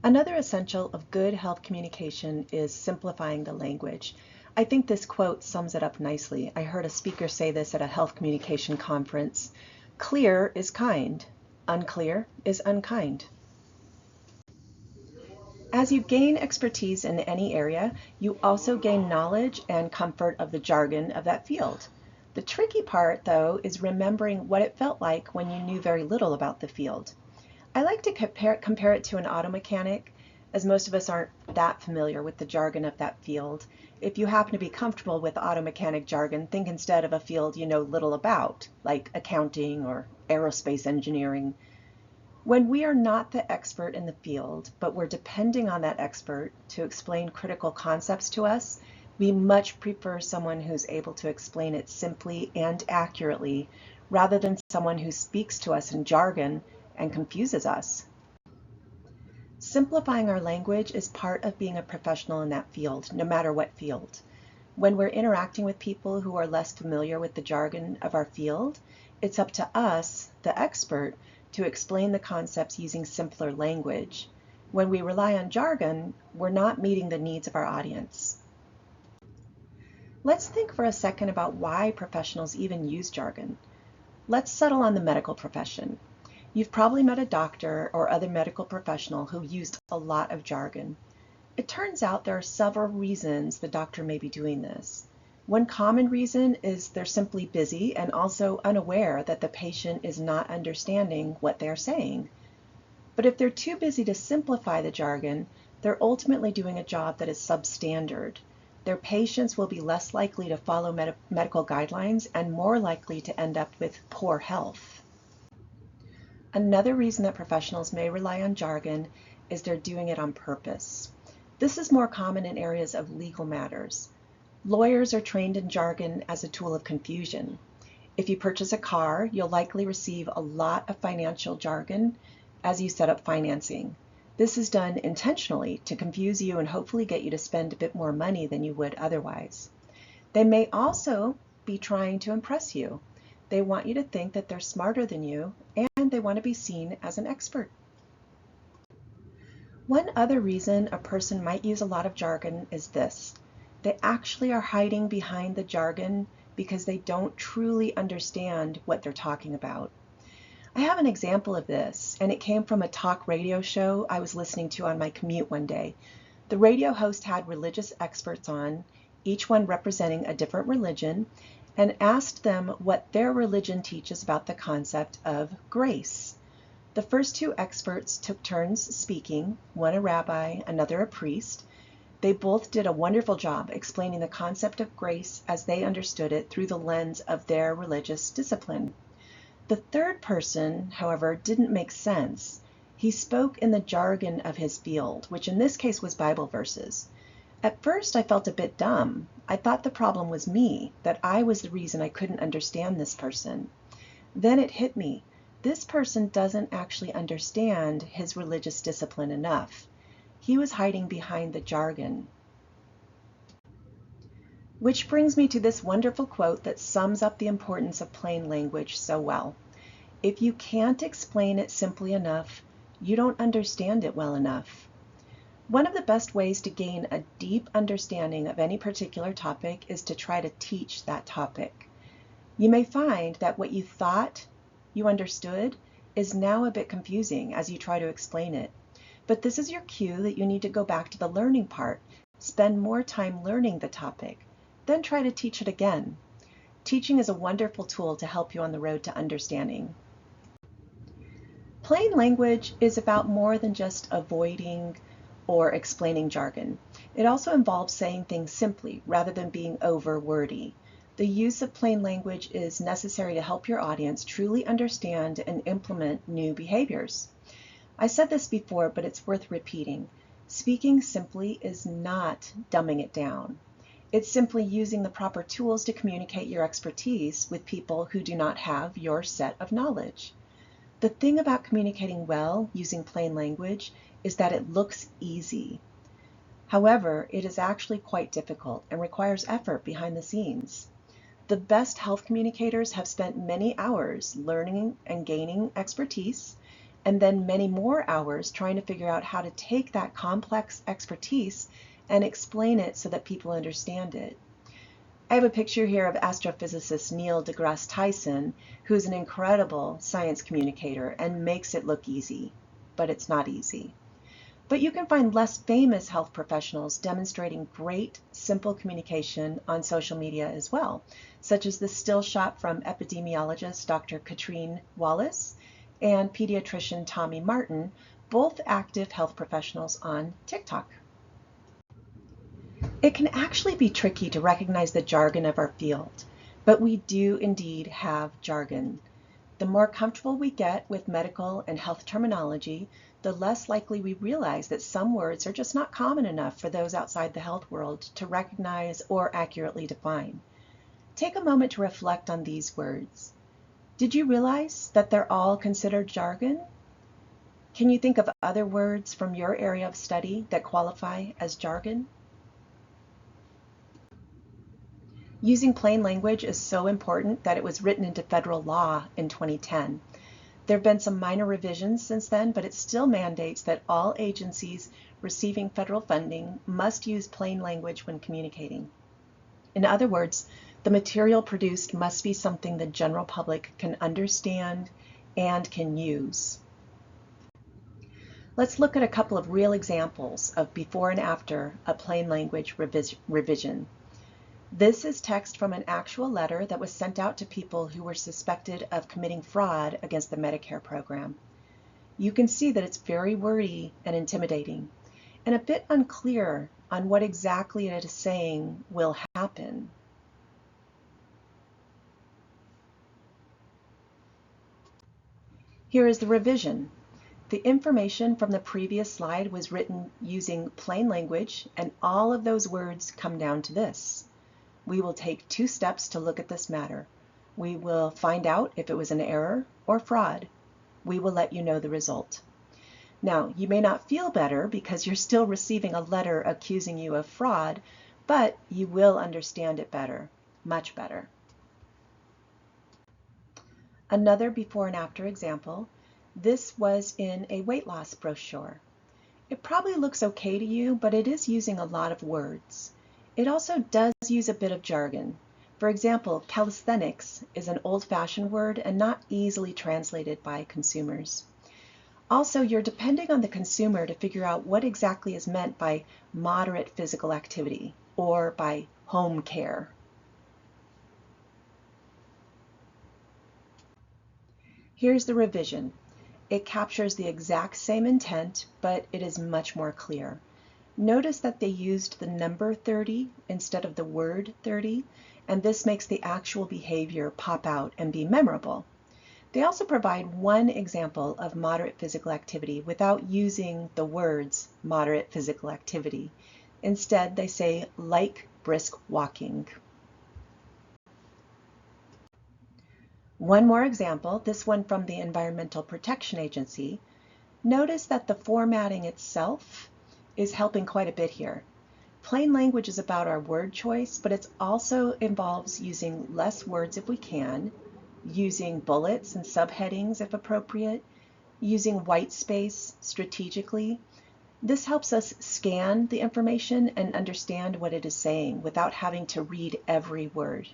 Another essential of good health communication is simplifying the language. I think this quote sums it up nicely. I heard a speaker say this at a health communication conference. Clear is kind, unclear is unkind. As you gain expertise in any area, you also gain knowledge and comfort of the jargon of that field. The tricky part, though, is remembering what it felt like when you knew very little about the field. I like to compare it to an auto mechanic, as most of us aren't that familiar with the jargon of that field. If you happen to be comfortable with auto mechanic jargon, think instead of a field you know little about, like accounting or aerospace engineering. When we are not the expert in the field, but we're depending on that expert to explain critical concepts to us, we much prefer someone who's able to explain it simply and accurately, rather than someone who speaks to us in jargon and confuses us. Simplifying our language is part of being a professional in that field, no matter what field. When we're interacting with people who are less familiar with the jargon of our field, it's up to us, the expert, to explain the concepts using simpler language. When we rely on jargon, we're not meeting the needs of our audience. Let's think for a second about why professionals even use jargon. Let's settle on the medical profession. You've probably met a doctor or other medical professional who used a lot of jargon. It turns out there are several reasons the doctor may be doing this. One common reason is they're simply busy and also unaware that the patient is not understanding what they're saying. But if they're too busy to simplify the jargon, they're ultimately doing a job that is substandard. Their patients will be less likely to follow medical guidelines and more likely to end up with poor health. Another reason that professionals may rely on jargon is they're doing it on purpose. This is more common in areas of legal matters. Lawyers are trained in jargon as a tool of confusion. If you purchase a car, you'll likely receive a lot of financial jargon as you set up financing. This is done intentionally to confuse you and hopefully get you to spend a bit more money than you would otherwise. They may also be trying to impress you. They want you to think that they're smarter than you, and they want to be seen as an expert. One other reason a person might use a lot of jargon is this. They actually are hiding behind the jargon because they don't truly understand what they're talking about. I have an example of this, and it came from a talk radio show I was listening to on my commute one day. The radio host had religious experts on, each one representing a different religion, and asked them what their religion teaches about the concept of grace. The first two experts took turns speaking, one a rabbi, another a priest. They both did a wonderful job explaining the concept of grace as they understood it through the lens of their religious discipline. The third person, however, didn't make sense. He spoke in the jargon of his field, which in this case was Bible verses. At first I felt a bit dumb. I thought the problem was me, that I was the reason I couldn't understand this person. Then it hit me. This person doesn't actually understand his religious discipline enough. He was hiding behind the jargon. Which brings me to this wonderful quote that sums up the importance of plain language so well. If you can't explain it simply enough, you don't understand it well enough. One of the best ways to gain a deep understanding of any particular topic is to try to teach that topic. You may find that what you thought you understood is now a bit confusing as you try to explain it. But this is your cue that you need to go back to the learning part. Spend more time learning the topic, then try to teach it again. Teaching is a wonderful tool to help you on the road to understanding. Plain language is about more than just avoiding or explaining jargon. It also involves saying things simply rather than being over wordy. The use of plain language is necessary to help your audience truly understand and implement new behaviors. I said this before, but it's worth repeating. Speaking simply is not dumbing it down. It's simply using the proper tools to communicate your expertise with people who do not have your set of knowledge. The thing about communicating well using plain language is that it looks easy. However, it is actually quite difficult and requires effort behind the scenes. The best health communicators have spent many hours learning and gaining expertise, and then many more hours trying to figure out how to take that complex expertise and explain it so that people understand it. I have a picture here of astrophysicist Neil deGrasse Tyson, who's an incredible science communicator and makes it look easy, but it's not easy. But you can find less famous health professionals demonstrating great, simple communication on social media as well, such as the still shot from epidemiologist Dr. Katrine Wallace and pediatrician Tommy Martin, both active health professionals on TikTok. It can actually be tricky to recognize the jargon of our field, but we do indeed have jargon. The more comfortable we get with medical and health terminology, the less likely we realize that some words are just not common enough for those outside the health world to recognize or accurately define. Take a moment to reflect on these words. Did you realize that they're all considered jargon? Can you think of other words from your area of study that qualify as jargon? Using plain language is so important that it was written into federal law in 2010. There have been some minor revisions since then, but it still mandates that all agencies receiving federal funding must use plain language when communicating. In other words, the material produced must be something the general public can understand and can use. Let's look at a couple of real examples of before and after a plain language revision. This is text from an actual letter that was sent out to people who were suspected of committing fraud against the Medicare program. You can see that it's very wordy and intimidating, and a bit unclear on what exactly it is saying will happen. Here is the revision. The information from the previous slide was written using plain language, and all of those words come down to this. We will take 2 steps to look at this matter. We will find out if it was an error or fraud. We will let you know the result. Now, you may not feel better because you're still receiving a letter accusing you of fraud, but you will understand it better, much better. Another before and after example. This was in a weight loss brochure. It probably looks okay to you, but it is using a lot of words. It also does use a bit of jargon. For example, calisthenics is an old-fashioned word and not easily translated by consumers. Also, you're depending on the consumer to figure out what exactly is meant by moderate physical activity or by home care. Here's the revision. It captures the exact same intent, but it is much more clear. Notice that they used the number 30 instead of the word 30, and this makes the actual behavior pop out and be memorable. They also provide one example of moderate physical activity without using the words moderate physical activity. Instead, they say like brisk walking. One more example, this one from the Environmental Protection Agency. Notice that the formatting itself is helping quite a bit here. Plain language is about our word choice, but it also involves using less words if we can, using bullets and subheadings if appropriate, using white space strategically. This helps us scan the information and understand what it is saying without having to read every word.